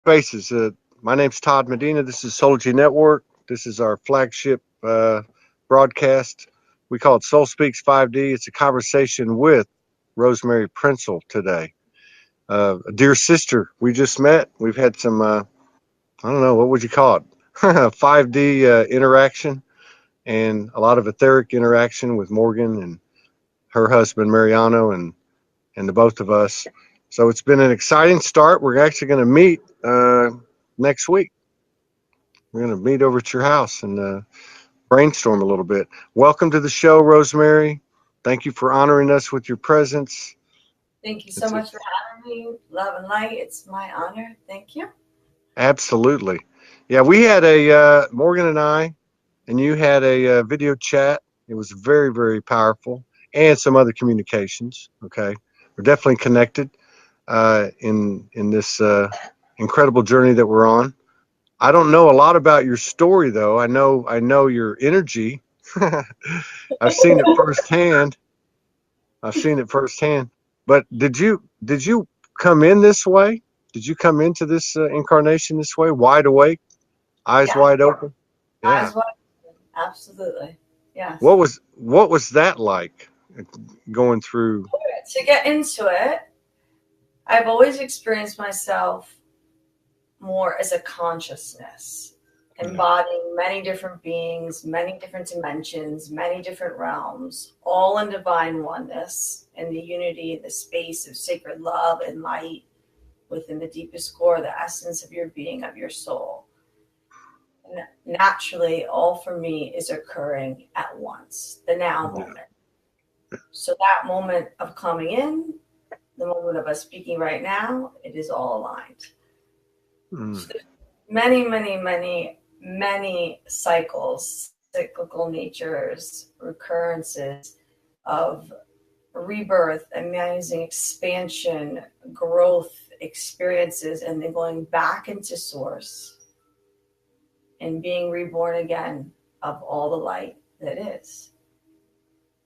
Spaces. My name's Todd Medina. This is Soulgy Network. This is our flagship broadcast. We call it SoulSpeaks 5D. It's a conversation with Rosemary Princeell today. A dear sister we just met. We've had some, I don't know, what would you call it? 5D interaction and a lot of etheric interaction with Morgan and her husband, Mariano, and the both of us. So it's been an exciting start. We're actually going to meet next week. We're going to meet over at your house and brainstorm a little bit. Welcome to the show, Rosemary. Thank you for honoring us with your presence. Thank you so much for having me. Love and light. It's my honor. Thank you. Absolutely. Yeah, we had Morgan and I, and you had a video chat. It was very, very powerful, and some other communications. Okay. We're definitely connected in this incredible journey that we're on. I don't know a lot about your story, though. I know your energy. I've seen it firsthand. But did you come in this way? Did you come into this incarnation this way, wide awake, eyes wide open? Yeah. Eyes wide open. Absolutely. Yes. What was that like, going through? To get into it, I've always experienced myself more as a consciousness, embodying many different beings, many different dimensions, many different realms, all in divine oneness, in the unity, the space of sacred love and light within the deepest core, the essence of your being, of your soul. And naturally, all for me is occurring at once, the now moment. So that moment of coming in, the moment of us speaking right now, it is all aligned. So there's many cycles, cyclical natures, recurrences of rebirth, amazing expansion, growth experiences, and then going back into source and being reborn again of all the light that is.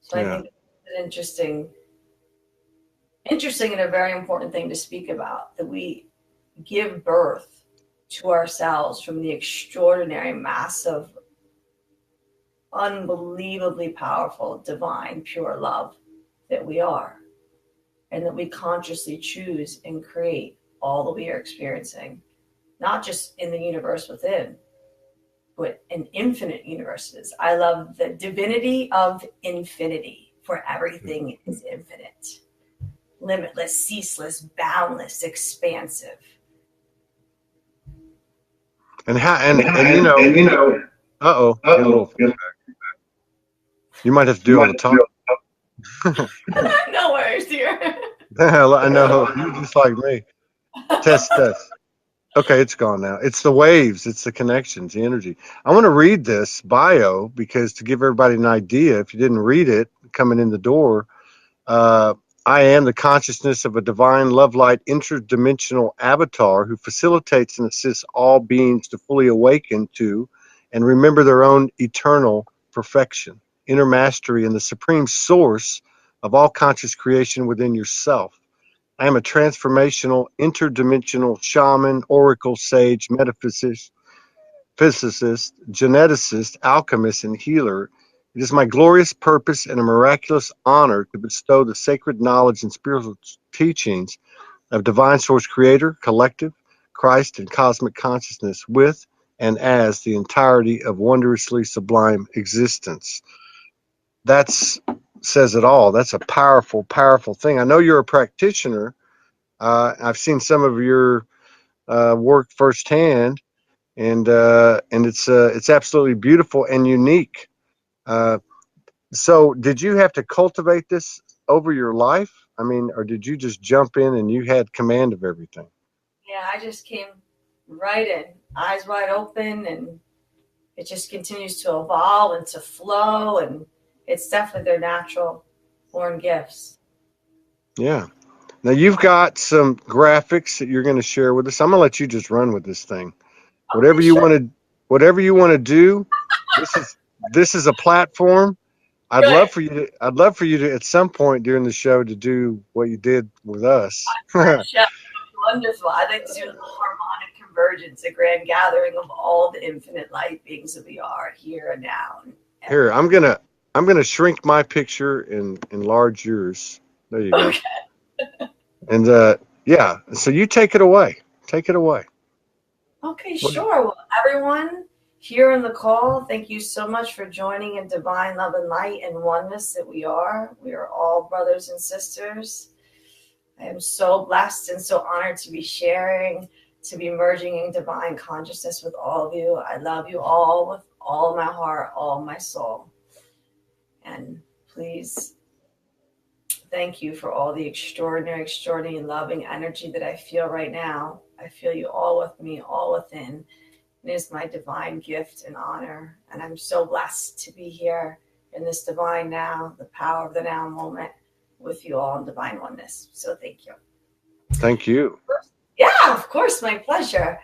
So I think it's an interesting and a very important thing to speak about, that we give birth to ourselves from the extraordinary, massive, unbelievably powerful, divine, pure love that we are, and that we consciously choose and create all that we are experiencing, not just in the universe within, but in infinite universes. I love the divinity of infinity, for everything is infinite, limitless, ceaseless, boundless, expansive. And you know, you might have to do all the talking. No worries, dear. I know, you're just like me. Test. Okay, it's gone now. It's the waves, it's the connections, the energy. I want to read this bio because, to give everybody an idea, if you didn't read it coming in the door, I am the consciousness of a divine love light interdimensional avatar who facilitates and assists all beings to fully awaken to and remember their own eternal perfection, inner mastery, and the supreme source of all conscious creation within yourself. I am a transformational, interdimensional shaman, oracle, sage, metaphysicist, geneticist, alchemist, and healer. It is my glorious purpose and a miraculous honor to bestow the sacred knowledge and spiritual teachings of divine source creator, collective, Christ, and cosmic consciousness with and as the entirety of wondrously sublime existence. That says it all. That's a powerful, powerful thing. I know you're a practitioner. I've seen some of your work firsthand, and it's absolutely beautiful and unique. So did you have to cultivate this over your life? I mean, or did you just jump in and you had command of everything? Yeah, I just came right in, eyes wide open, and it just continues to evolve and to flow, and it's definitely their natural born gifts. Yeah. Now you've got some graphics that you're going to share with us. I'm going to let you just run with this thing. Whatever you want to do. This is a platform. I'd love for you to at some point during the show to do what you did with us. Wonderful. I'd like to do a little harmonic convergence, a grand gathering of all the infinite light beings that we are here and now. Here, I'm gonna shrink my picture and enlarge yours. There you go. Okay. And yeah, so you take it away. Take it away. Okay, sure. Well, everyone here on the call, thank you so much for joining in divine love and light and oneness that we are. We are all brothers and sisters. I am so blessed and so honored to be sharing, to be merging in divine consciousness with all of you. I love you all with all my heart, all my soul. And please, thank you for all the extraordinary, extraordinary loving energy that I feel right now. I feel you all with me, all within. It is my divine gift and honor. And I'm so blessed to be here in this divine now, the power of the now moment with you all in divine oneness. So thank you. Thank you. Yeah, of course, my pleasure.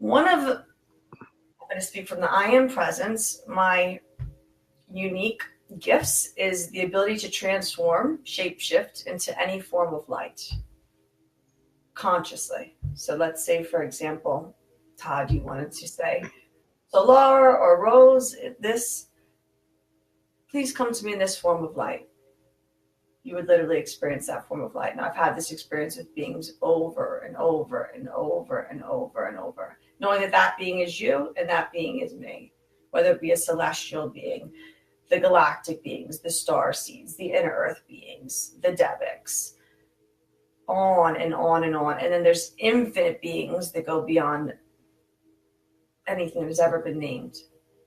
I'm going to speak from the I Am presence. My unique gifts is the ability to transform, shapeshift into any form of light consciously. So let's say, for example, Todd, you wanted to say, SolARA or Rose, please come to me in this form of light. You would literally experience that form of light. Now, I've had this experience with beings over and over and over and over and over, knowing that that being is you and that being is me, whether it be a celestial being, the galactic beings, the star seeds, the inner earth beings, the Devics, on and on and on. And then there's infinite beings that go beyond anything that has ever been named,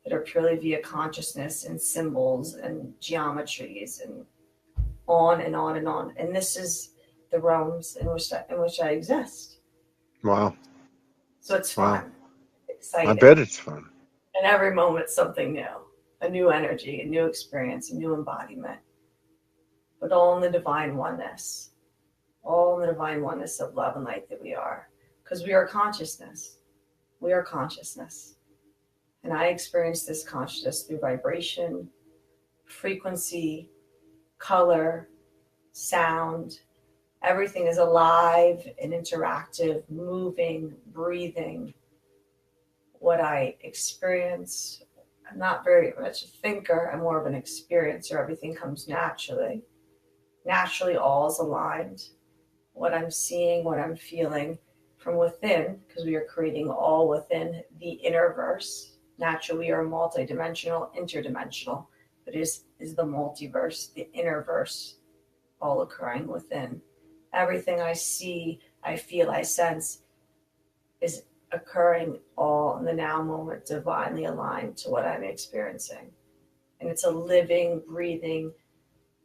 that are purely via consciousness and symbols and geometries and on and on and on. And this is the realms in which I exist. Wow. So it's fun, exciting. I bet it's fun. And every moment something new, a new energy, a new experience, a new embodiment. But all in the divine oneness. All in the divine oneness of love and light that we are. Because we are consciousness. We are consciousness. And I experience this consciousness through vibration, frequency, color, sound. Everything is alive and interactive, moving, breathing. What I experience, I'm not very much a thinker, I'm more of an experiencer. Everything comes naturally. Naturally, all is aligned. What I'm seeing, what I'm feeling from within, because we are creating all within the inner verse. Naturally, we are multidimensional, interdimensional, but it is the multiverse, the inner verse, all occurring within. Everything I see, I feel, I sense is occurring all in the now moment, divinely aligned to what I'm experiencing. And it's a living, breathing,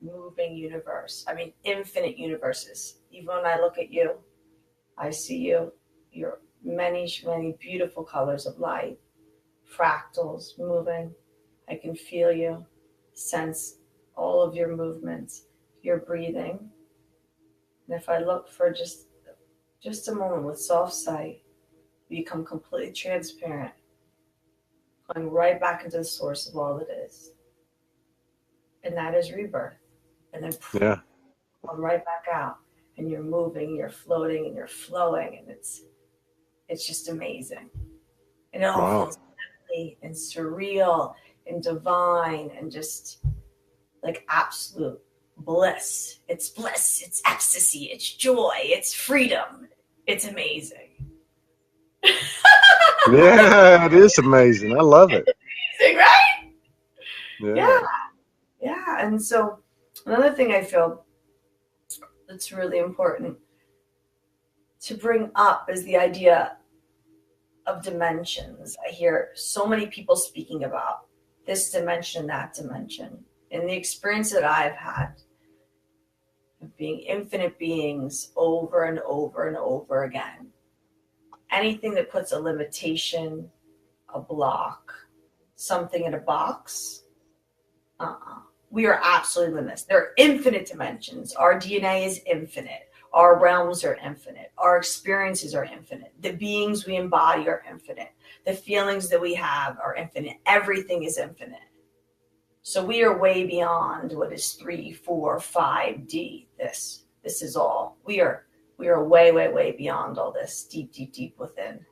moving universe. I mean, infinite universes. Even when I look at you, I see you. You're many, many beautiful colors of light, fractals moving. I can feel you, sense all of your movements, your breathing. And if I look for just a moment with soft sight, you become completely transparent, going right back into the source of all that is. And that is rebirth. And then come right back out. And you're moving, you're floating, and you're flowing. And it's just amazing. And it all feels lovely and surreal and divine and just like absolute bliss. It's bliss, it's ecstasy, it's joy, it's freedom. It's amazing. Yeah, it is amazing. I love it. Amazing, right? Yeah. And so another thing I feel that's really important to bring up is the idea of dimensions. I hear so many people speaking about this dimension, that dimension. And the experience that I've had of being infinite beings over and over and over again. Anything that puts a limitation, a block, something in a box, we are absolutely limitless. There are infinite dimensions. Our DNA is infinite. Our realms are infinite. Our experiences are infinite. The beings we embody are infinite. The feelings that we have are infinite. Everything is infinite. So we are way beyond what is 3, 4, 5D. This is all. We are We are way, way, way beyond all this, deep, deep, deep within.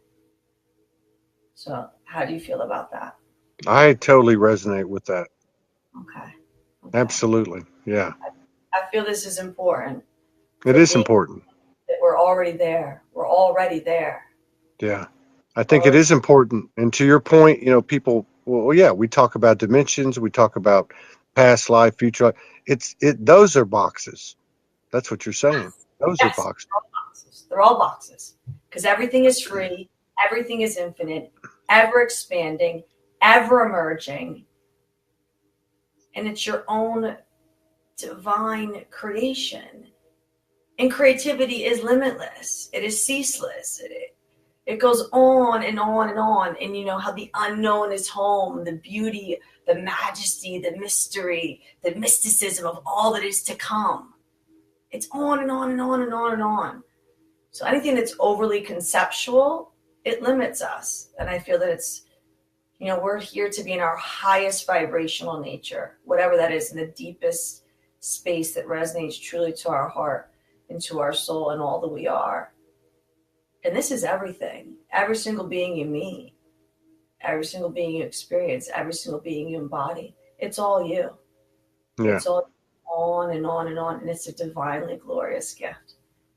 So how do you feel about that? I totally resonate with that. Okay. Absolutely. Yeah. I feel this is important. It is important. That we're already there. We're already there. Yeah. I think it is important. And to your point, people, well, yeah, we talk about dimensions, we talk about past life, future life. Those are boxes. That's what you're saying. Those are boxes. They're all boxes. Because everything is free, everything is infinite, ever expanding, ever emerging. And it's your own divine creation. And creativity is limitless. It is ceaseless. It goes on and on and on. And you know how the unknown is home, the beauty, the majesty, the mystery, the mysticism of all that is to come. It's on and on and on and on and on. So anything that's overly conceptual, it limits us. And I feel that it's, we're here to be in our highest vibrational nature, whatever that is, in the deepest space that resonates truly to our heart and to our soul and all that we are. And this is everything. Every single being you meet, every single being you experience, every single being you embody, it's all you. Yeah. It's all on and on and on. And it's a divinely glorious gift.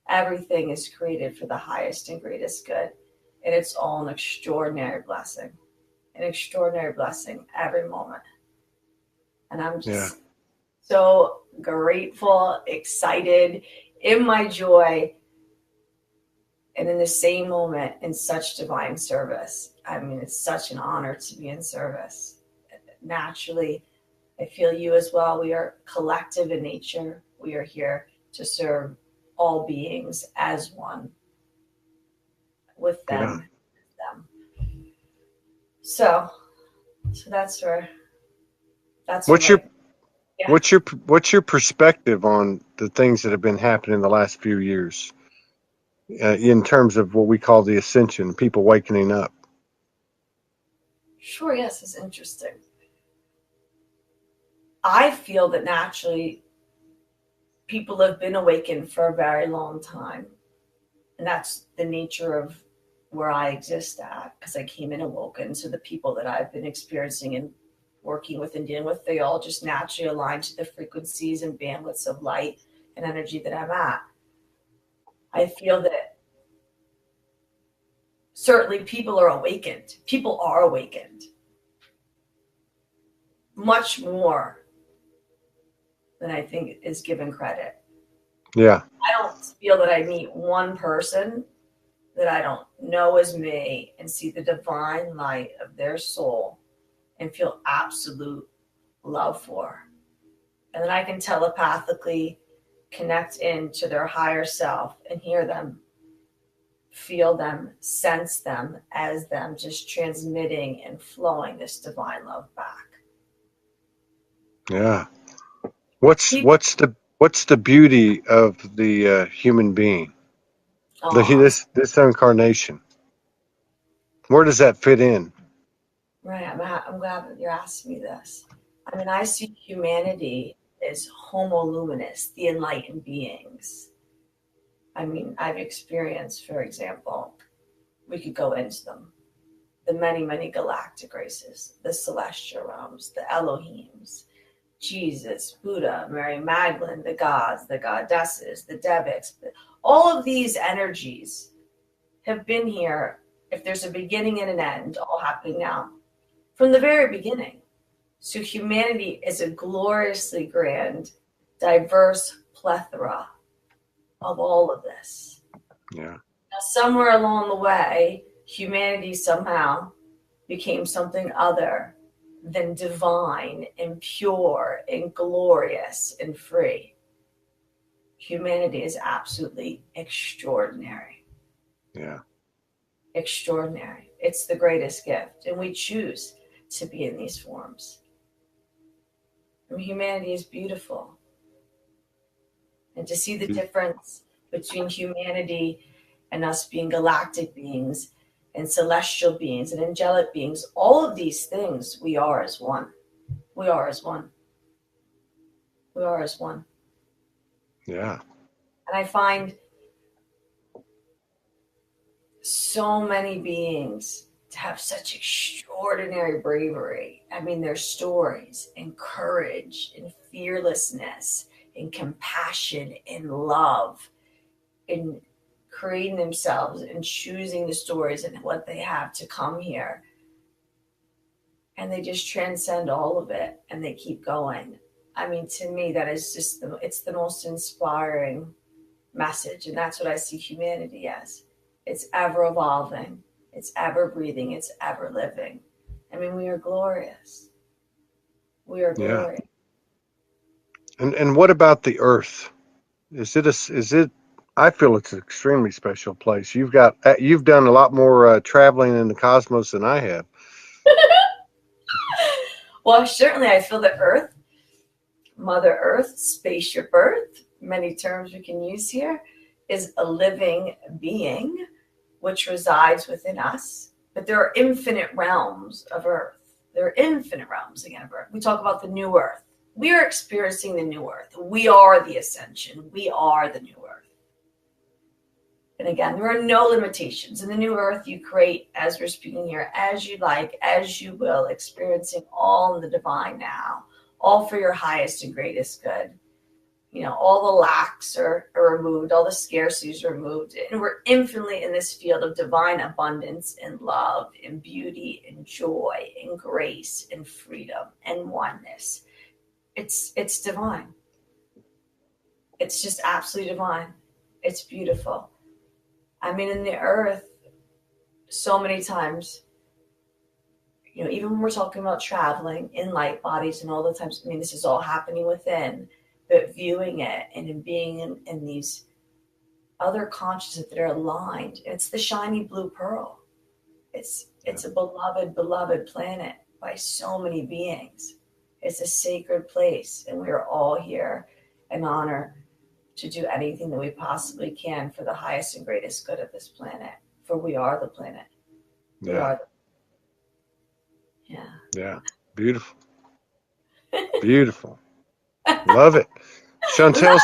Everything is created for the highest and greatest good. And it's all an extraordinary blessing. An extraordinary blessing every moment. And I'm just so grateful, excited, in my joy, and in the same moment in such divine service. I mean, it's such an honor to be in service. Naturally, I feel you as well. We are collective in nature. We are here to serve all beings as one, with them. So that's where. What's your perspective on the things that have been happening in the last few years, in terms of what we call the ascension, people wakening up? Sure. Yes, it's interesting. I feel that naturally people have been awakened for a very long time. And that's the nature of where I exist at, because I came in awoken. So the people that I've been experiencing and working with and dealing with, they all just naturally align to the frequencies and bandwidths of light and energy that I'm at. I feel that certainly people are awakened. People are awakened. Much more than I think is given credit. Yeah. I don't feel that I meet one person that I don't know as me and see the divine light of their soul and feel absolute love for. And then I can telepathically connect into their higher self and hear them, feel them, sense them as them, just transmitting and flowing this divine love back. Yeah. What's the beauty of the human being? This incarnation. Where does that fit in? Right. I'm glad that you're asking me this. I mean, I see humanity as homo luminous, the enlightened beings. I mean, I've experienced, for example, we could go into them, the many, many galactic races, the celestial realms, the Elohims, Jesus, Buddha, Mary Magdalene, the gods, the goddesses, the Devics. All of these energies have been here, if there's a beginning and an end, all happening now, from the very beginning. So humanity is a gloriously grand, diverse plethora of all of this. Yeah. Now, somewhere along the way, humanity somehow became something other than divine and pure and glorious and free. Humanity is absolutely extraordinary. Yeah. Extraordinary. It's the greatest gift. And we choose to be in these forms. I mean, humanity is beautiful. And to see the difference between humanity and us being galactic beings and celestial beings and angelic beings, all of these things, we are as one. We are as one. We are as one. Yeah. And I find so many beings to have such extraordinary bravery. I mean, their stories and courage and fearlessness and compassion and love and creating themselves and choosing the stories and what they have to come here. And they just transcend all of it and they keep going. I mean, to me, that is just it's the most inspiring message. And that's what I see humanity as. It's ever evolving. It's ever breathing. It's ever living. I mean, we are glorious. We are glorious. And what about the Earth? Is it? I feel it's an extremely special place. You've done a lot more traveling in the cosmos than I have. Well, certainly I feel the Earth, Mother Earth, spaceship Earth, many terms we can use here, is a living being which resides within us. But there are infinite realms of Earth. There are infinite realms again of Earth. We talk about the new Earth. We are experiencing the new Earth. We are the ascension. We are the new Earth. And again, there are no limitations. In the new Earth, you create, as we're speaking here, as you like, as you will, experiencing all in the divine now, all for your highest and greatest good. You know, all the lacks are removed, all the scarcities are removed. And we're infinitely in this field of divine abundance and love and beauty and joy and grace and freedom and oneness. It's divine. It's just absolutely divine. It's beautiful. I mean, in the Earth, so many times, you know, even when we're talking about traveling in light bodies and all the times, I mean, this is all happening within, but viewing it and in being in these other consciousness that are aligned. It's the shiny blue pearl. It's a beloved planet by so many beings. It's a sacred place, and we are all here in honor to do anything that we possibly can for the highest and greatest good of this planet. For we are the planet. We are the... Yeah. Beautiful. Beautiful. Love it. Chantel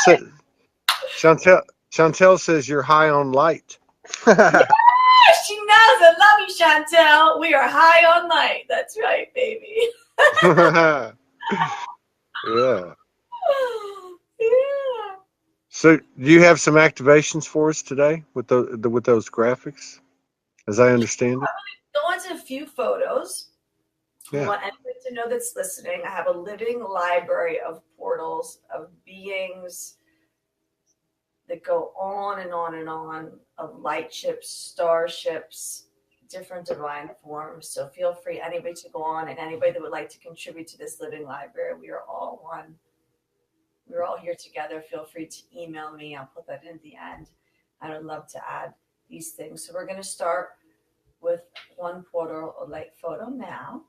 says you're high on light. Yeah, she knows. I love you, Chantel. We are high on light. That's right, baby. Yeah. Yeah. So, do you have some activations for us today with those graphics, as I understand it? Go into a few photos. I want anyone to know that's listening. I have a living library of portals, of beings that go on and on and on, of light ships, starships, different divine forms. So feel free, anybody to go on, and anybody that would like to contribute to this living library. We are all one. We're all here together. Feel free to email me. I'll put that in at the end. I would love to add these things. So we're going to start with one portal, a light photo now.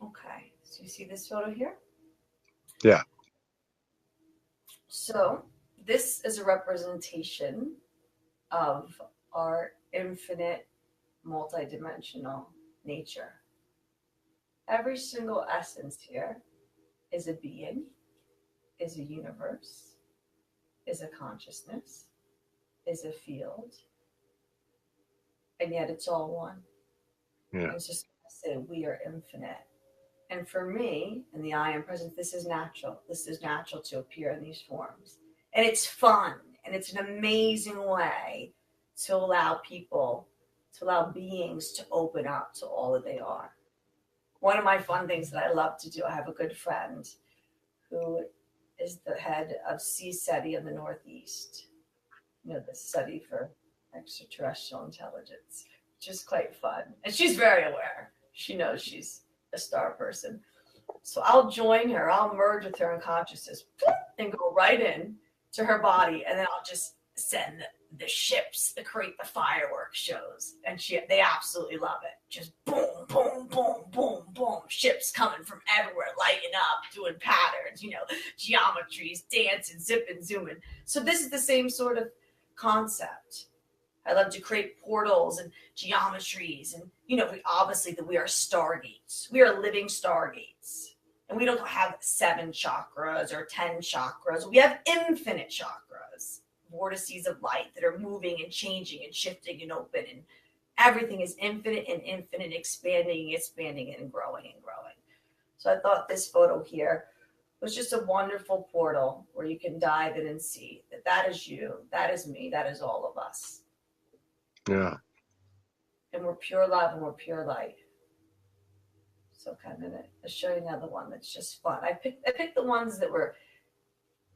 Okay, so you see this photo here? Yeah. So this is a representation of our infinite, multidimensional nature. Every single essence here is a being, is a universe, is a consciousness, is a field, and yet it's all one. Yeah. It's just say we are infinite. And for me, in the I am present, this is natural. This is natural to appear in these forms. And it's fun. And it's an amazing way to allow people, to allow beings to open up to all that they are. One of my fun things that I love to do, I have a good friend who is the head of SETI in the Northeast. You know, the study for extraterrestrial intelligence, which is quite fun. And she's very aware. She knows she's a star person. So I'll join her. I'll merge with her in consciousness and go right in to her body. And then I'll just send the ships that create the fireworks shows. And they absolutely love it. Just boom, boom, boom, boom, boom. Ships coming from everywhere, lighting up, doing patterns, you know, geometries, dancing, zipping, zooming. So this is the same sort of concept. I love to create portals and geometries. And, you know, we are stargates. We are living stargates. And we don't have 7 chakras or 10 chakras. We have infinite chakras, vortices of light that are moving and changing and shifting and open. And everything is infinite and infinite, expanding, expanding, and growing and growing. So I thought this photo here was just a wonderful portal where you can dive in and see that that is you, that is me, that is all of us. Yeah. And we're pure love and we're pure light. So kind of I'll show you another one that's just fun. I picked the ones that were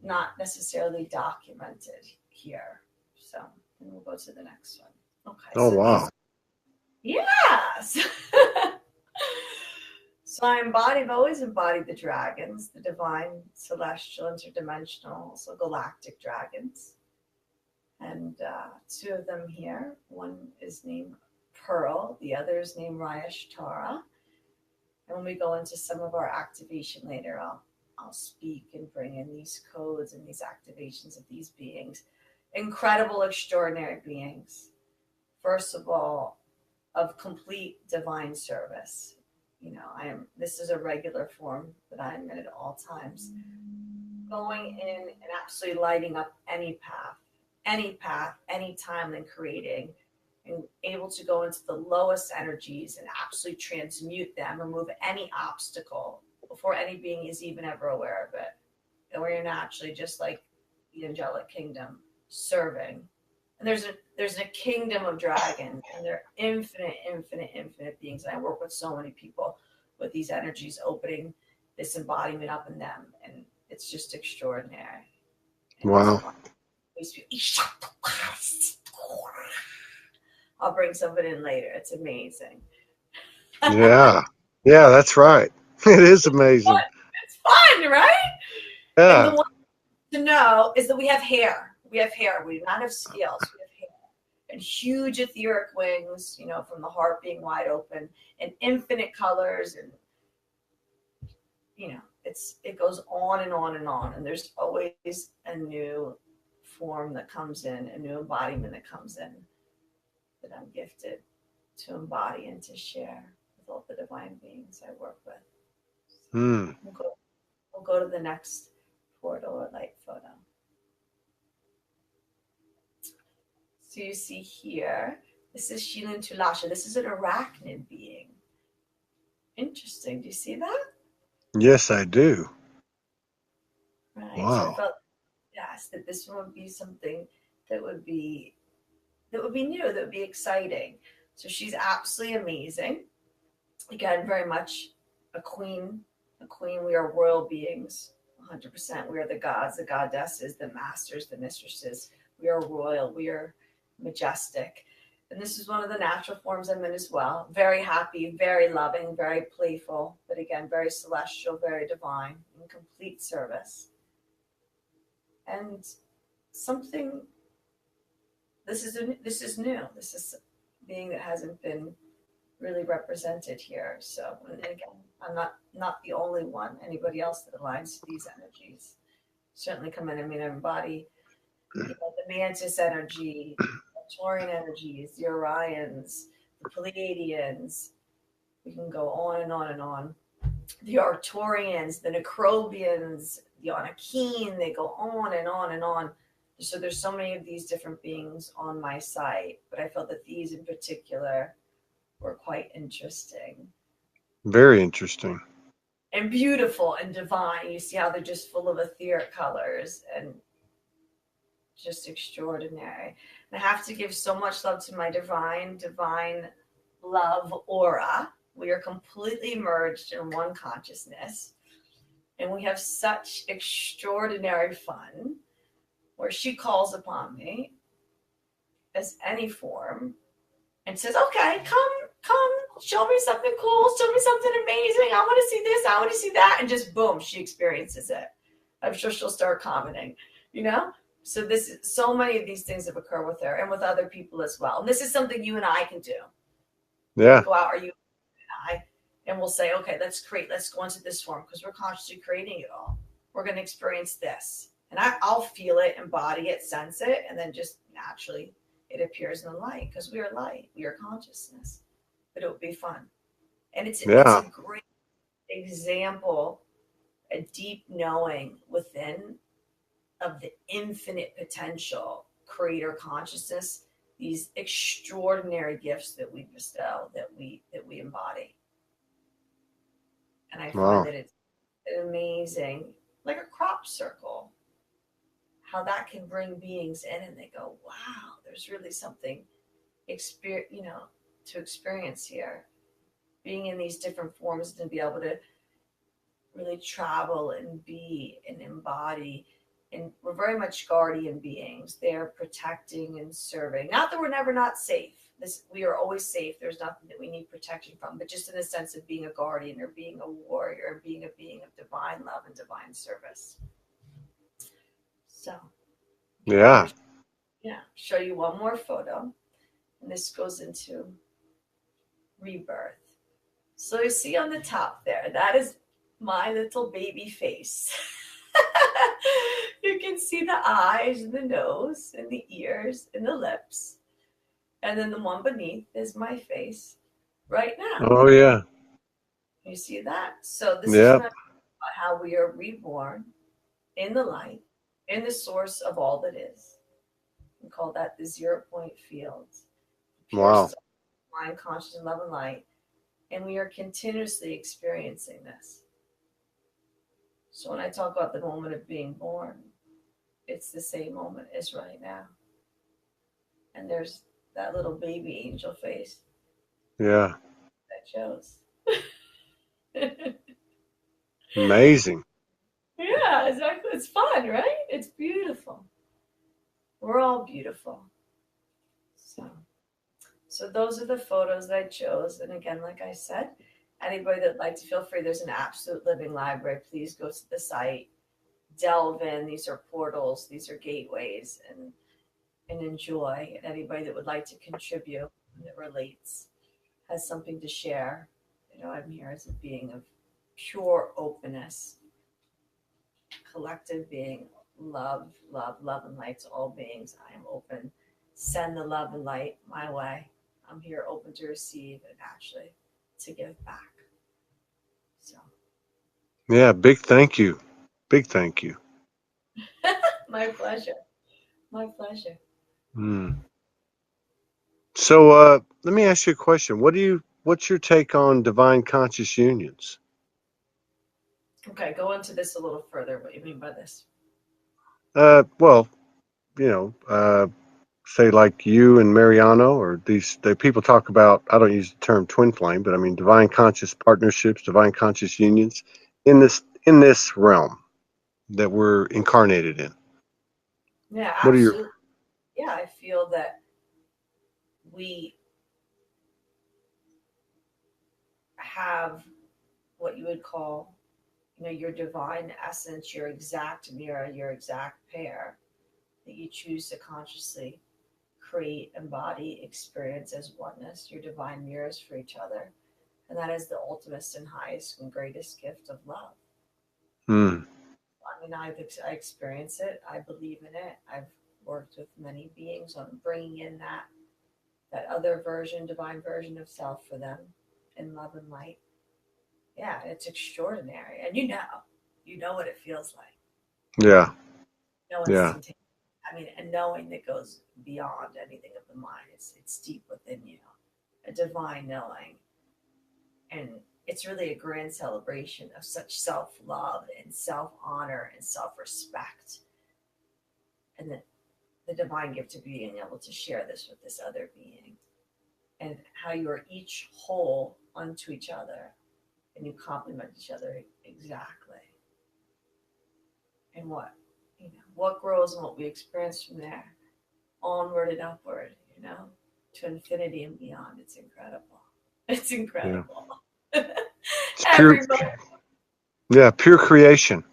not necessarily documented here. So we'll go to the next one. Okay. Oh, so wow. Yes. So I've always embodied the dragons, the divine, celestial, interdimensional, also galactic dragons. And 2 of them here. One is named Pearl, the other is named Tara. And when we go into some of our activation later, I'll speak and bring in these codes and these activations of these beings. Incredible, extraordinary beings. First of all, of complete divine service. You know, this is a regular form that I'm in at all times. Going in and absolutely lighting up any path, any time, and creating, and able to go into the lowest energies and absolutely transmute them, remove any obstacle before any being is even ever aware of it. And we're naturally just like the angelic kingdom serving. And there's a kingdom of dragons, and they're infinite beings. And I work with so many people with these energies opening this embodiment up in them, and it's just extraordinary. And wow. I'll bring something in later. It's amazing. Yeah. Yeah, that's right. It is amazing. It's fun, right? Yeah. And the one to know is that we have hair. We have hair. We do not have scales. We have hair. And huge etheric wings, you know, from the heart being wide open, and infinite colors. And, you know, it goes on and on and on. And there's always a new form that comes in, a new embodiment that comes in that I'm gifted to embody and to share with all the divine beings I work with. So we'll go to the next portal or light photo. So you see here, this is Shilin Tulasha. This is an arachnid being. Interesting. Do you see that? Yes, I do. Right. Wow. So I felt, yes, that this one would be something that would be new, that would be exciting. So she's absolutely amazing. Again, very much a queen. A queen. We are royal beings. 100%. We are the gods, the goddesses, the masters, the mistresses. We are royal. We are majestic. And this is one of the natural forms I'm in as well. Very happy, very loving, very playful, but again, very celestial, very divine, in complete service. And something, this is new. This is being that hasn't been really represented here. So, and again, I'm not the only one. Anybody else that aligns to these energies certainly come in. I mean, I embody the Mantis energy, the Taurian energies, the Orions, the Pleiadians. We can go on and on and on. The Arcturians, the Necrobians, the Anakim, they go on and on and on. So there's so many of these different beings on my site, but I felt that these in particular were quite interesting. Very interesting. And beautiful and divine. You see how they're just full of etheric colors and just extraordinary. And I have to give so much love to my divine love aura. We are completely merged in one consciousness. And we have such extraordinary fun where she calls upon me as any form and says, okay, come, show me something cool, show me something amazing. I want to see this, I want to see that. And just boom, she experiences it. I'm sure she'll start commenting, you know? So so many of these things have occurred with her and with other people as well. And this is something you and I can do. Yeah. Go out, or you and I, and we'll say, okay, let's go into this form because we're consciously creating it all. We're going to experience this. And I'll feel it, embody it, sense it, and then just naturally it appears in the light because we are light, we are consciousness. But it would be fun. And it's a great example a deep knowing within of the infinite potential creator consciousness, these extraordinary gifts that we bestow, that we embody. And I find that it's amazing, like a crop circle, how that can bring beings in and they go, wow, there's really something to experience here. Being in these different forms and be able to really travel and be and embody. And we're very much guardian beings. They're protecting and serving. Not that we're never not safe. We are always safe. There's nothing that we need protection from, but just in the sense of being a guardian or being a warrior or being a being of divine love and divine service. So, show you one more photo. And this goes into rebirth. So you see on the top there, that is my little baby face. You can see the eyes and the nose and the ears and the lips. And then the one beneath is my face right now. Oh, yeah. You see that? So this is about how we are reborn in the light, in the source of all that is. We call that the 0 point field. Pure mind, conscious, and love and light. And we are continuously experiencing this. So when I talk about the moment of being born, it's the same moment as right now. And there's that little baby angel face. Yeah. That shows. Amazing. Yeah, exactly. It's fun, right? It's beautiful. We're all beautiful. So those are the photos that I chose. And again, like I said, anybody that'd like to, feel free. There's an absolute living library. Please go to the site, delve in. These are portals. These are gateways, and enjoy. And anybody that would like to contribute and that relates, has something to share. I'm here as a being of pure openness, collective being, love, love, love and light to all beings. I am open. Send the love and light my way. I'm here open to receive and actually to give back. So. Yeah, big thank you. Big thank you. My pleasure. My pleasure. So let me ask you a question. What's your take on divine conscious unions? Okay, go into this a little further. What do you mean by this? Well, say like you and Mariano, or the people talk about, I don't use the term twin flame, but I mean divine conscious partnerships, divine conscious unions in this realm that we're incarnated in. Yeah, absolutely. Yeah, I feel that we have what you would call, your divine essence, your exact mirror, your exact pair that you choose to consciously create, embody, experience as oneness, your divine mirrors for each other. And that is the ultimate and highest and greatest gift of love. I mean, I experience it. I believe in it. I've worked with many beings on bringing in that other version, divine version of self for them in love and light. Yeah, it's extraordinary. And you know what it feels like. Yeah. Instantaneous. I mean, and knowing that goes beyond anything of the mind. It's deep within you, a divine knowing. And it's really a grand celebration of such self-love and self-honor and self-respect. And the divine gift of being able to share this with this other being. And how you are each whole unto each other. And you complement each other exactly. And what grows and what we experience from there, onward and upward, to infinity and beyond. It's incredible. It's incredible. Yeah. It's pure creation.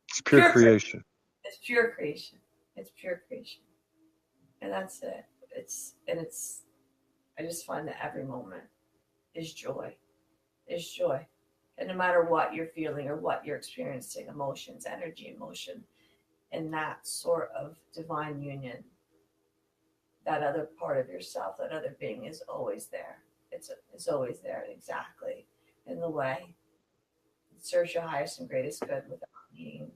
It's pure creation. It's pure creation. It's pure creation. And that's it. I just find that every moment is joy. Is joy. And no matter what you're feeling or what you're experiencing, emotions, energy, emotion, and that sort of divine union, that other part of yourself, that other being is always there. It's always there exactly in the way. serves your highest and greatest good without needing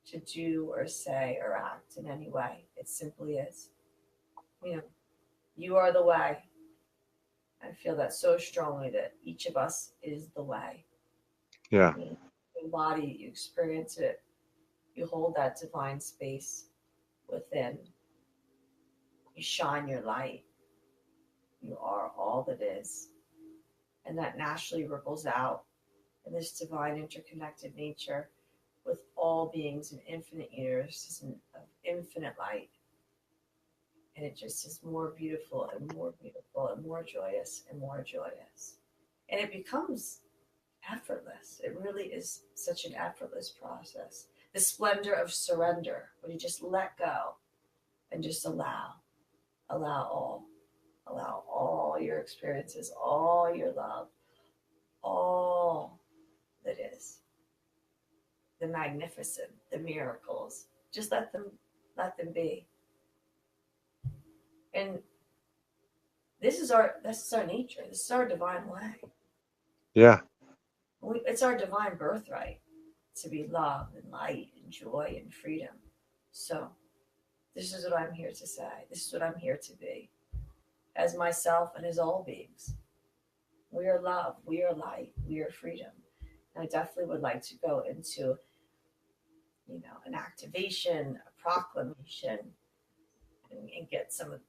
to do or say or act in any way. It simply is. You know, you are the way. I feel that so strongly that each of us is the way. Yeah. You embody it, you experience it, you hold that divine space within. You shine your light. You are all that is. And that naturally ripples out in this divine interconnected nature with all beings in infinite universes of infinite light. And it just is more beautiful and more beautiful and more joyous and more joyous. And it becomes effortless. It really is such an effortless process. The splendor of surrender, when you just let go and just allow all your experiences, all your love, all that is, the magnificent, the miracles, just let them be. And this is our nature. This is our divine way. Yeah. It's our divine birthright to be love and light and joy and freedom. So this is what I'm here to say. This is what I'm here to be. As myself and as all beings. We are love. We are light. We are freedom. And I definitely would like to go into, an activation, a proclamation, and get some of,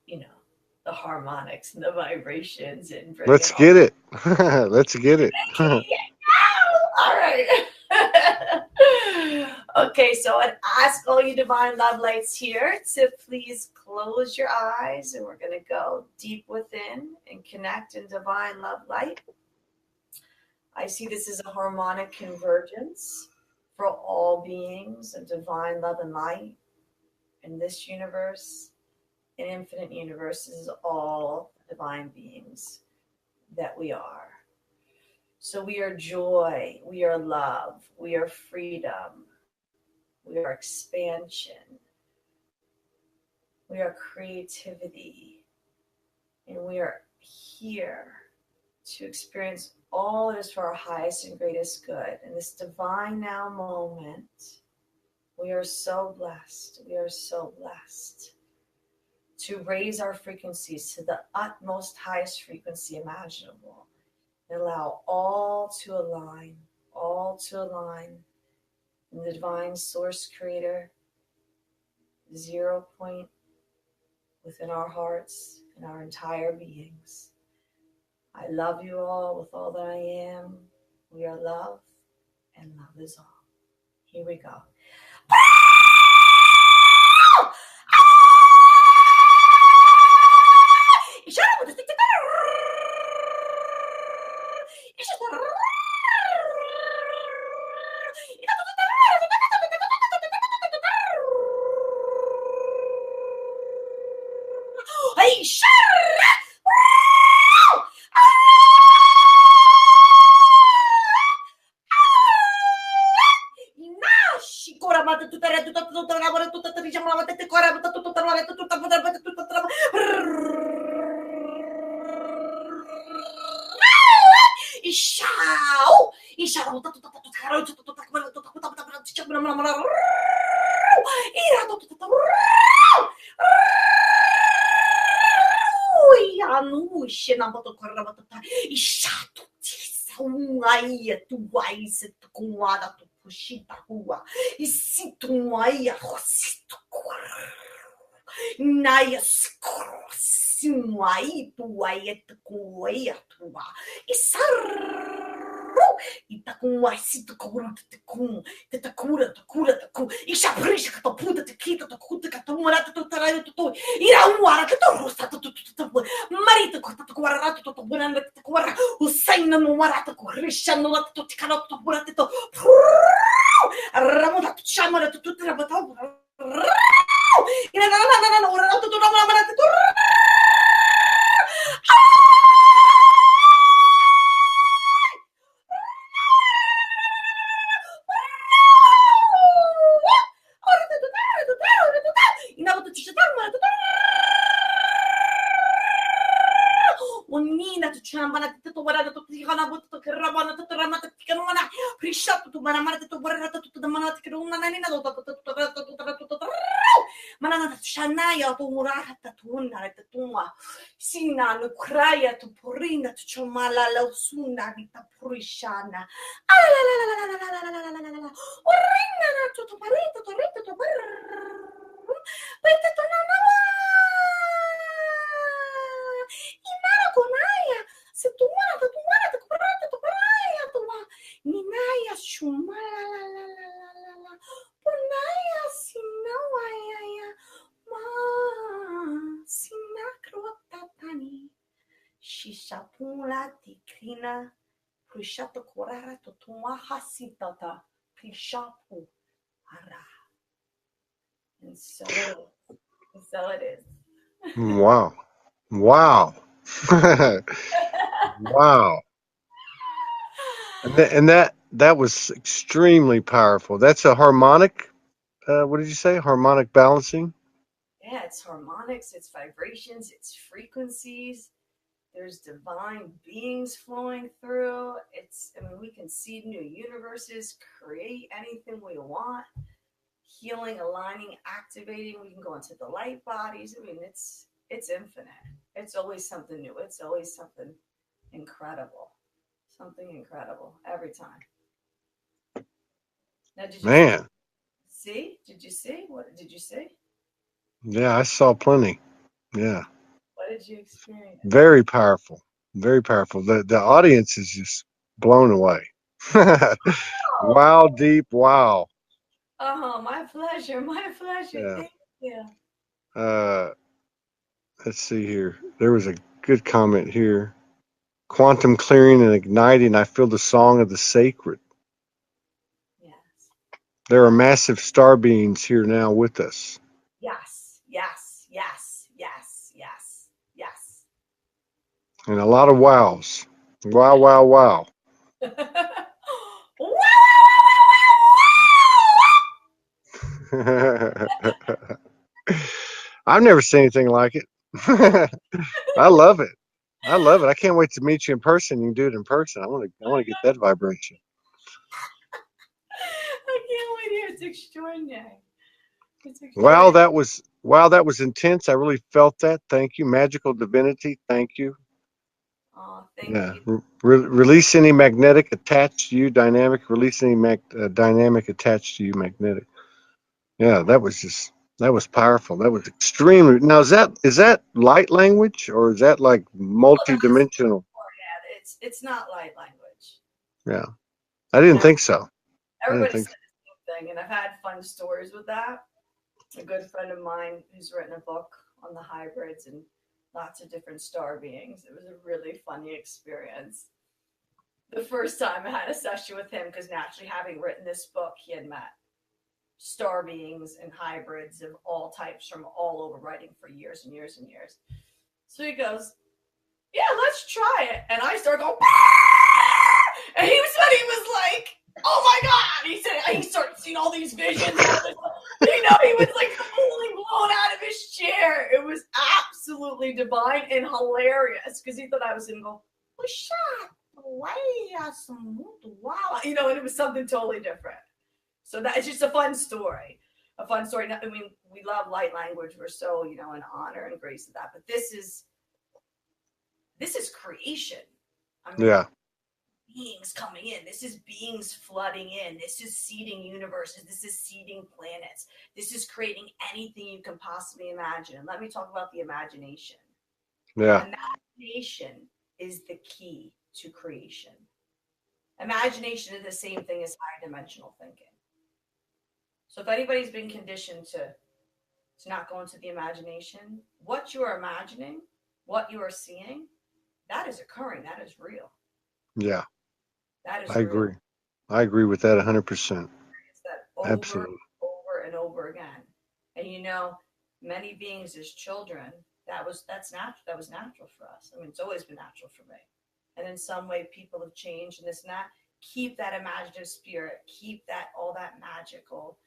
the harmonics and the vibrations and bring Let's get it. Let's get it. All right. Okay, so I'd ask all you divine love lights here to please close your eyes, and we're going to go deep within and connect in divine love light. I see this as a harmonic convergence for all beings of divine love and light. In this universe, in infinite universes, all divine beings that we are. So we are joy, we are love, we are freedom, we are expansion, we are creativity, and we are here to experience all that is for our highest and greatest good. In this divine now moment, we are so blessed, to raise our frequencies to the utmost highest frequency imaginable. And allow all to align in the divine source creator 0 point within our hearts and our entire beings. I love you all with all that I am. We are love, and love is all. Here we go. Shanaya to Murata Tuna Tatuma Sina Nukraya to Purina to Chomala Suna Vita Purishana Orina to Parita to Rita to Peta to Nana Inara Konaya Setumara to Tumara to Parata to Paraya to Ninaya Shumala Punaya Sinawaya Ma Sinakrotatani Shishapula Tikrina Prishato Korara to Tumahasitata Prishapu Ara. And so it is. Wow. Wow. Wow. And that was extremely powerful. That's a harmonic. What did you say? Harmonic balancing. Yeah, it's harmonics, it's vibrations, it's frequencies. There's divine beings flowing through. We can seed new universes, create anything we want, healing, aligning, activating. We can go into the light bodies. It's infinite. It's always something new. It's always something incredible. Something incredible every time. Now, did you see? Did you see? What did you see? Yeah, I saw plenty. Yeah. What did you experience? Very powerful. Very powerful. The audience is just blown away. Wow, deep. Wow. Oh, my pleasure. My pleasure. Yeah. Thank you. Let's see here. There was a good comment here. Quantum clearing and igniting. I feel the song of the sacred. Yes. There are massive star beings here now with us. Yes. Yes. Yes. Yes. Yes. Yes. And a lot of wows. Wow, wow, wow. I've never seen anything like it. I love it. I love it. I can't wait to meet you in person. You can do it in person. I want to get that vibration. I can't wait here. It's extraordinary. It's Wow, extraordinary. that was intense. I really felt that. Thank you, magical divinity. Thank you. Oh, thank Yeah. you. Release any magnetic attached to you, dynamic. Release any dynamic attached to you, magnetic. Yeah, that was powerful. That was extremely. Now is that light language or is that like Oh, that's multi-dimensional? yeah. It's not light language. Yeah, I didn't No, think so. I didn't everybody think said so. the same thing, and I've had fun stories with that. A good friend of mine who's written a book on the hybrids and lots of different star beings. It was a really funny experience. The first time I had a session with him, because naturally, having written this book, he had met star beings and hybrids of all types from all over, writing for years and years and years. So he goes, "Yeah, let's try it." And I started going, and he was like, "Oh my God." He said he started seeing all these visions. All this, he was like completely blown out of his chair. It was absolutely divine and hilarious because he thought I was going to go, wow. And it was something totally different. So it's just a fun story. A fun story. I mean, we love light language. We're so, in honor and grace of that. But this is creation. I mean, Yeah, beings coming in. This is beings flooding in. This is seeding universes. This is seeding planets. This is creating anything you can possibly imagine. And let me talk about the imagination. yeah, Imagination is the key to creation. Imagination is the same thing as higher dimensional thinking. So if anybody's been conditioned to not go into the imagination, what you are imagining, what you are seeing, that is occurring. That is real. yeah. That is I real. agree. I agree with that 100%. It's that over, Absolutely. over, and over again. And many beings as children, that's natural. That was natural for us. I mean, it's always been natural for me. And in some way, people have changed and this and that. Keep that imaginative spirit. Keep that all that magical,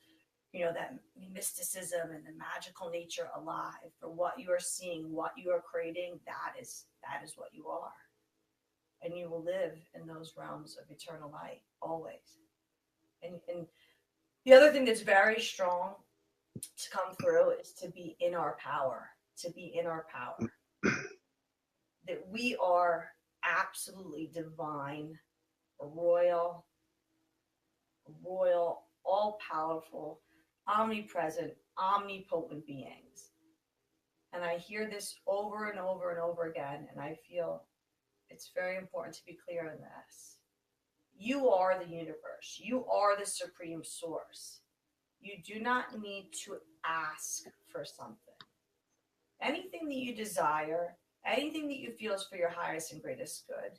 that mysticism and the magical nature alive. For what you are seeing, what you are creating, that is what you are. and you will live in those realms of eternal light always. And the other thing that's very strong to come through is to be in our power, to be in our power. That we are absolutely divine, royal, all powerful, omnipresent, omnipotent beings. And I hear this over and over and over again, and I feel it's very important to be clear on this. You are the universe. You are the supreme source. You do not need to ask for something. Anything that you desire, anything that you feel is for your highest and greatest good,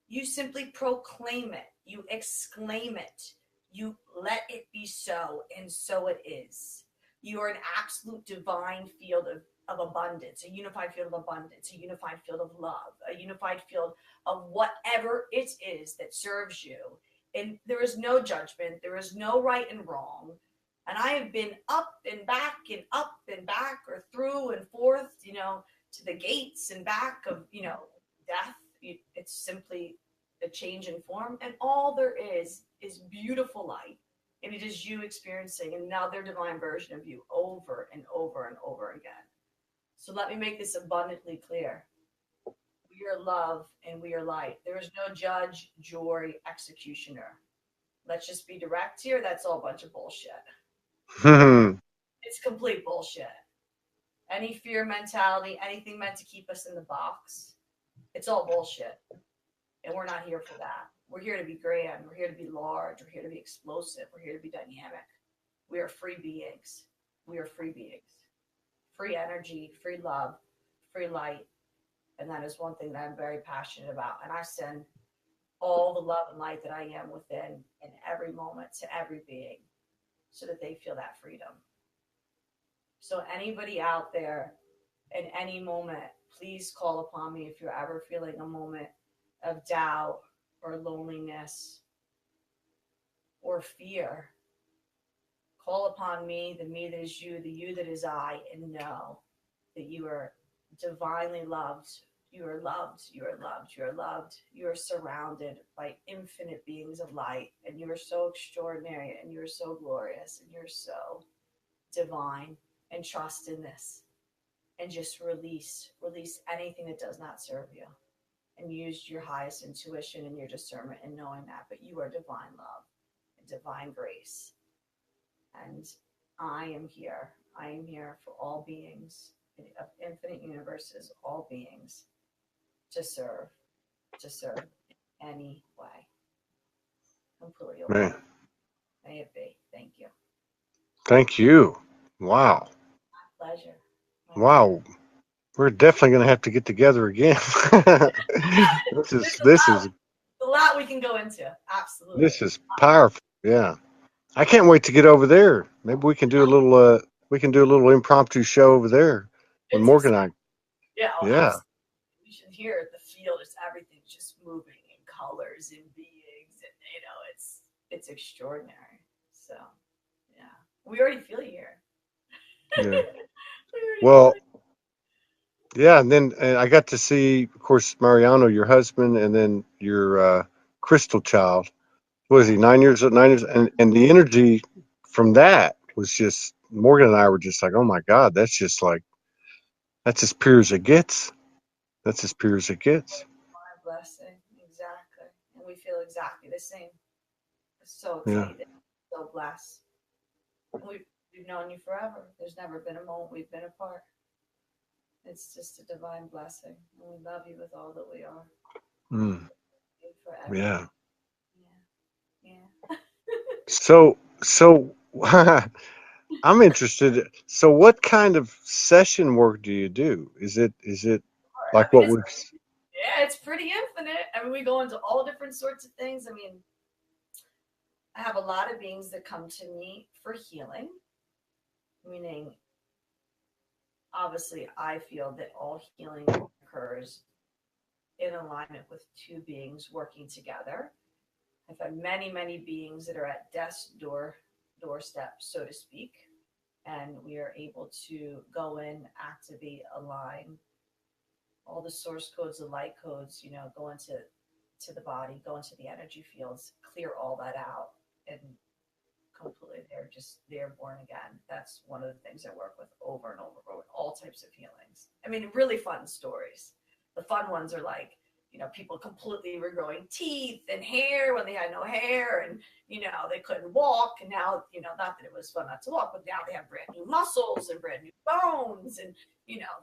you simply proclaim it. You exclaim it. You let it be so, and so it is. You are an absolute divine field of abundance, a unified field of abundance, a unified field of love, a unified field of whatever it is that serves you. And there is no judgment. There is no right and wrong. And I have been up and back or through and forth, to the gates and back of, death. It's simply a change in form. And all there is beautiful light. And it is you experiencing another divine version of you over and over and over again. So let me make this abundantly clear. We are love and we are light. There is no judge, jury, executioner. Let's just be direct here. That's all a bunch of bullshit. It's complete bullshit. Any fear mentality, anything meant to keep us in the box, it's all bullshit. And we're not here for that. We're here to be grand. We're here to be large. We're here to be explosive. We're here to be dynamic. We are free beings. We are free beings. Free energy, free love, free light. And that is one thing that I'm very passionate about. And I send all the love and light that I am within in every moment to every being so that they feel that freedom. So anybody out there in any moment, please call upon me if you're ever feeling a moment of doubt or loneliness or fear. Call upon me, the me that is you, the you that is I, and know that you are divinely loved. You are loved, you are loved, you are loved. You are surrounded by infinite beings of light, and you are so extraordinary, and you are so glorious, and you're so divine. And trust in this. And just release anything that does not serve you. And use your highest intuition and your discernment in knowing that. But you are divine love and divine grace. And I am here. I am here for all beings of infinite universes, all beings, to serve in any way. Completely open. May it be. Thank you. Thank you. Wow. My pleasure. Wow. We're definitely going to have to get together again. This is a lot we can go into. Absolutely. This is powerful. Yeah. I can't wait to get over there. Maybe we can do a little impromptu show over there when Morgan and I. Yeah. Yeah. You should hear the feel. Just everything's just moving in colors and beings, and it's extraordinary. So yeah, we already feel you here. Yeah. Well, yeah, and then I got to see, of course, Mariano, your husband, and then your crystal child. What is he, 9 years? 9 years, and the energy from that was just Morgan and I were just like, oh my God, that's as pure as it gets. That's as pure as it gets. My blessing, exactly, and we feel exactly the same. So Yeah. excited, so blessed. We've known you forever. There's never been a moment we've been apart. It's just a divine blessing, and we love you with all that we are. Forever. Yeah. Yeah. So I'm interested. So what kind of session work do you do? Is it like what we've? Yeah, it's pretty infinite. I mean, we go into all different sorts of things. I mean, I have a lot of beings that come to me for healing, meaning obviously I feel that all healing occurs in alignment with two beings working together. I've had many, many beings that are at death's doorstep, so to speak, and we are able to go in, activate, align all the source codes, the light codes, go into to the body, go into the energy fields, clear all that out, and completely they're born again. That's one of the things I work with over and over with all types of healings. I mean, really fun stories. The fun ones are like, people completely regrowing teeth and hair when they had no hair, and they couldn't walk, and now not that it was fun not to walk, but now they have brand new muscles and brand new bones, and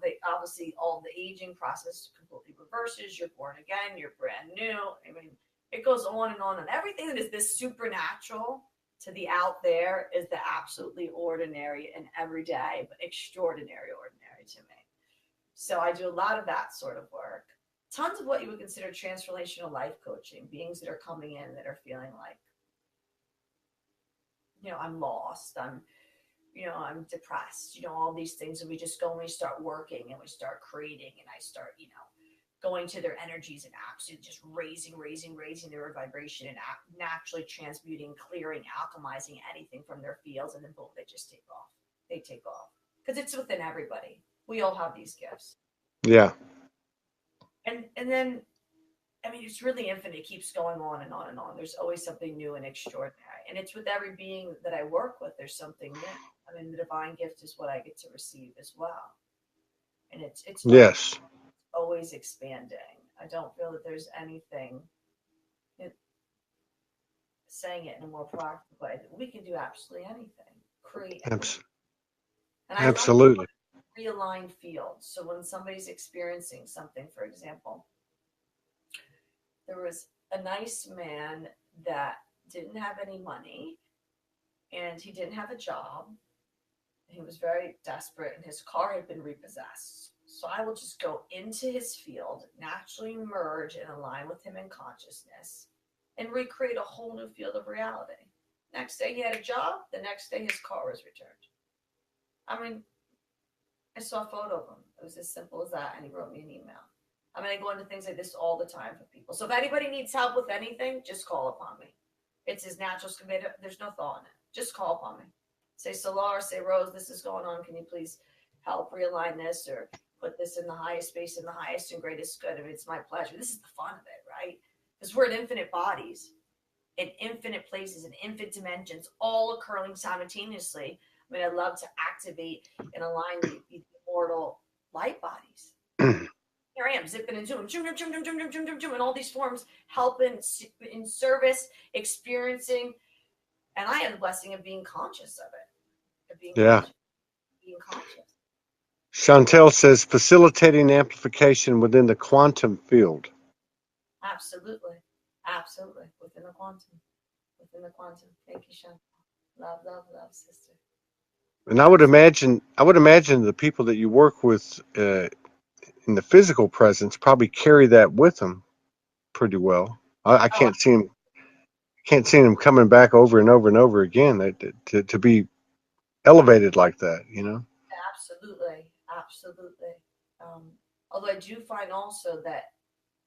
they obviously all the aging process completely reverses. You're born again, you're brand new. I mean, it goes on and on, and everything that is this supernatural to the out there is the absolutely ordinary and everyday, but extraordinary ordinary to me. So I do a lot of that sort of work. Tons of what you would consider transformational life coaching, beings that are coming in that are feeling like, I'm lost, I'm depressed, all these things. And we just go and we start working and we start creating, and I start, going to their energies and absolutely just raising their vibration and naturally transmuting, clearing, alchemizing anything from their fields. And then boom, they just take off. They take off because it's within everybody. We all have these gifts. Yeah. And then, I mean, it's really infinite. It keeps going on and on and on. There's always something new and extraordinary. And it's with every being that I work with, there's something new. I mean, the divine gift is what I get to receive as well. And it's yes, always expanding. I don't feel that there's anything, saying it in a more practical way, that we can do absolutely anything. Create anything. And absolutely. Realigned fields. So when somebody's experiencing something, for example, there was a nice man that didn't have any money and he didn't have a job. He was very desperate and his car had been repossessed. So I will just go into his field, naturally merge and align with him in consciousness and recreate a whole new field of reality. Next day he had a job. The next day his car was returned. I mean, I saw a photo of him. It was as simple as that. And he wrote me an email. I mean, I go into things like this all the time for people. So if anybody needs help with anything, just call upon me. It's as natural as conveyed. There's no thought in it. Just call upon me. Say, SolARA, say, Rose, this is going on. Can you please help realign this or put this in the highest space, in the highest and greatest good? I mean, it's my pleasure. This is the fun of it, right? Because we're in infinite bodies, in infinite places, in infinite dimensions, all occurring simultaneously. I mean, I love to activate and align the immortal light bodies. Here I am, zipping and zooming, in all these forms, helping, in service, experiencing. And I have the blessing of being conscious of it. Of being conscious. Chantel says, facilitating amplification within the quantum field. Absolutely. Absolutely. Within the quantum. Thank you, Chantel. Love, sister. And I would imagine the people that you work with in the physical presence probably carry that with them pretty well. I can't see them coming back over and over and over again to be elevated like that, Absolutely. Although I do find also that,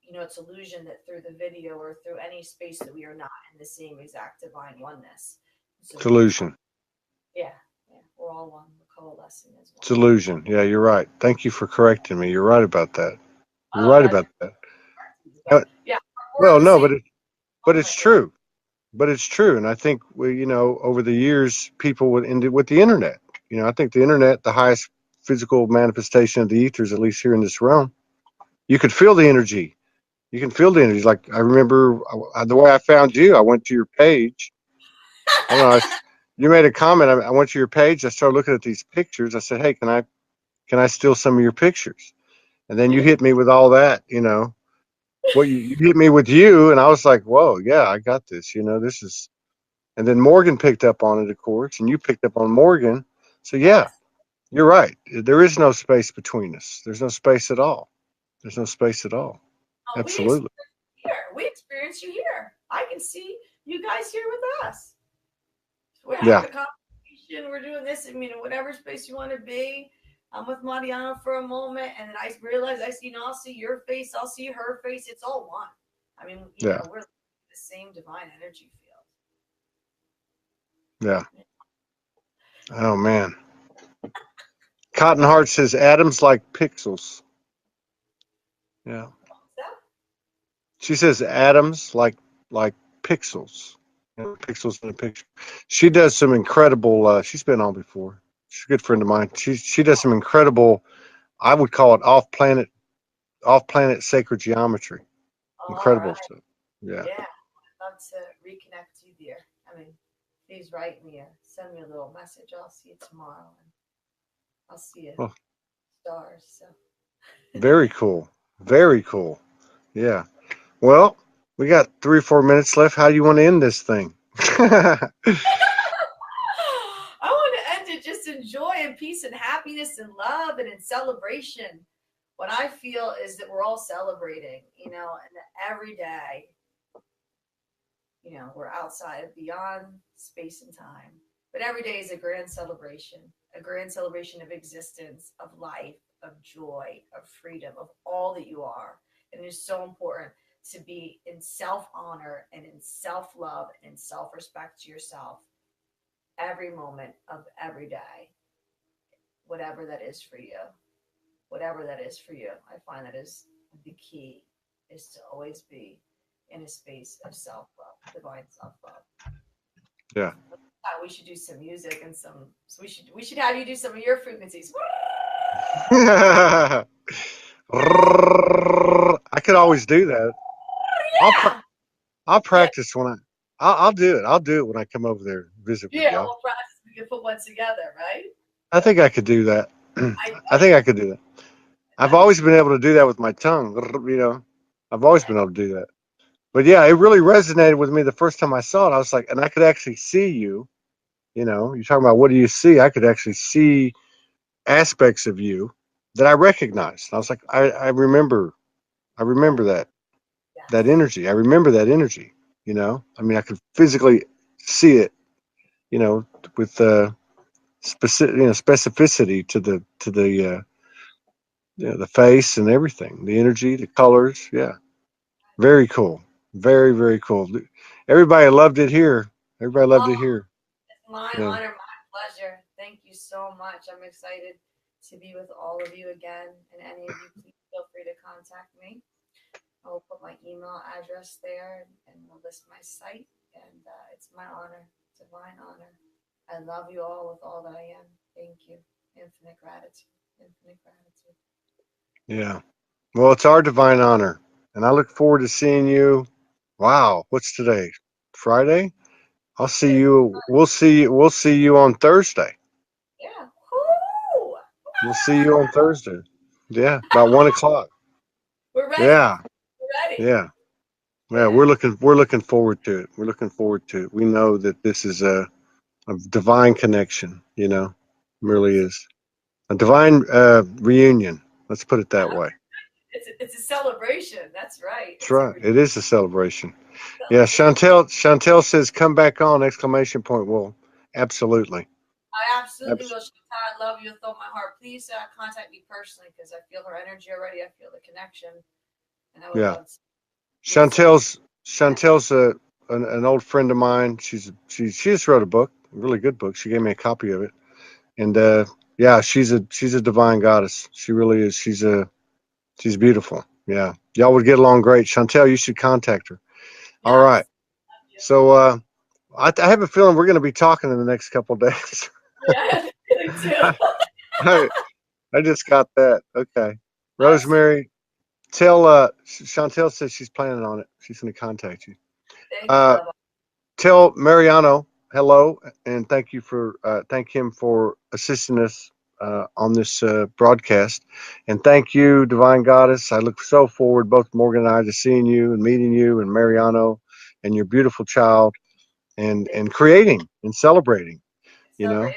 it's illusion that through the video or through any space that we are not in the same exact divine oneness. It's illusion. Yeah. We're all one. We're coalescing as one. It's illusion. Yeah, you're right. Thank you for correcting me. You're right about that. Yeah. Well, no, but it's true. But it's true. And I think, over the years, people with the internet, I think the internet, the highest physical manifestation of the ethers, at least here in this realm, you could feel the energy. You can feel the energy. Like I remember the way I found you, I went to your page. I don't know. You made a comment. I went to your page. I started looking at these pictures. I said, hey, can I steal some of your pictures? And then you hit me with all that, Well, you hit me with you, and I was like, whoa, yeah, I got this. This is. And then Morgan picked up on it, of course, and you picked up on Morgan. So, yeah, you're right. There is no space between us. There's no space at all. Oh, Absolutely. We experience you here. I can see you guys here with us. We're having a conversation. We're doing this. I mean, whatever space you want to be. I'm with Mariano for a moment, and then I realize I'll see your face. I'll see her face. It's all one. I mean, we're the same divine energy field. Yeah. Oh, man. Cotton Heart says atoms like pixels. Yeah. She says atoms like pixels. Pixels in a picture. She does some incredible. She's been on before. She's a good friend of mine. She does some incredible. I would call it off planet sacred geometry. All Incredible right. stuff. Yeah. Yeah. I'd love to reconnect you, dear. I mean, please write me or send me a little message. I'll see you tomorrow, and I'll see you Well, stars. So. very cool. Very cool. Yeah. Well, we got 3 or 4 minutes left. How do you want to end this thing? I want to end it just in joy and peace and happiness and love and in celebration. What I feel is that we're all celebrating, and every day, we're outside of beyond space and time. But every day is a grand celebration of existence, of life, of joy, of freedom, of all that you are. And it is so important to be in self-honor and in self-love and self-respect to yourself every moment of every day, whatever that is for you. Whatever that is for you. I find that is the key, is to always be in a space of self-love, divine self-love. Yeah. We should do some music and so we should have you do some of your frequencies. I could always do that. Yeah. I'll practice I'll do it. I'll do it when I come over there and visit with y'all. We'll practice. We can put one together, right? I think I could do that. I think I could do that. I've always been able to do that with my tongue. I've always been able to do that. But yeah, it really resonated with me the first time I saw it. I was like, and I could actually see you. You're talking about what do you see? I could actually see aspects of you that I recognized. I was like, I remember that energy. I remember that energy. I mean, I could physically see it. With specific, specificity to the face and everything, the energy, the colors. Yeah, very cool. Very, very cool. Everybody loved it here. Everybody loved it here. It's my Yeah. honor, my pleasure. Thank you so much. I'm excited to be with all of you again. And any of you, please feel free to contact me. I will put my email address there and we'll list my site. And it's my honor, divine honor. I love you all with all that I am. Thank you. Infinite gratitude. Infinite gratitude. Yeah. Well, it's our divine honor. And I look forward to seeing you. Wow. What's today? Friday? I'll see you. We'll see you on Thursday. Yeah. Woo! We'll see you on Thursday. Yeah. About 1:00. We're ready. Yeah. We're ready. Yeah. Yeah. We're looking forward to it. We're looking forward to it. We know that this is a divine connection, really is a divine reunion. Let's put it that way. It's a celebration. That's right. That's right. It is a celebration. Yeah. Chantel says, come back on, exclamation point. Well, absolutely. I absolutely will. Chantel, I love you with all my heart. Please contact me personally because I feel her energy already. I feel the connection. And I would love to. Chantel's an old friend of mine. She just wrote a book, a really good book. She gave me a copy of it. And yeah, she's a divine goddess. She really is. She's beautiful. Yeah. Y'all would get along great. Chantel, you should contact her. All right. So I have a feeling we're going to be talking in the next couple of days. Yeah, I have a feeling too. I just got that. Okay. Rosemary, tell Chantel says she's planning on it. She's going to contact you. Tell Mariano hello and thank him for assisting us on this broadcast. And thank you, Divine Goddess. I look so forward, both Morgan and I, to seeing you and meeting you and Mariano and your beautiful child and creating and celebrating. Thank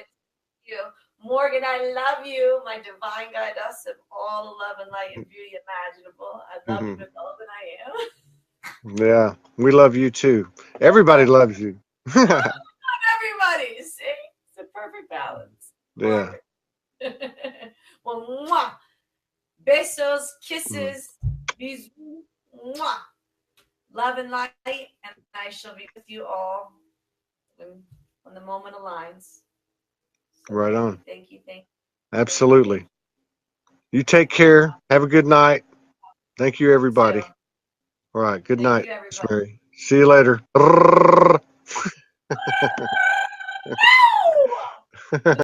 you. Morgan, I love you, my divine goddess of all the love and light and beauty imaginable. I love you with all that I am. Yeah, we love you too. Everybody loves you. Everybody, see? It's a perfect balance. Yeah. Well, mwah. Besos, kisses, bisous, mwah. Love and light, and I shall be with you all when the moment aligns. So right on. Thank you. Absolutely. You take care. Have a good night. Thank you, everybody. All right. Good Thank night, you, everybody. Rosemary. See you later.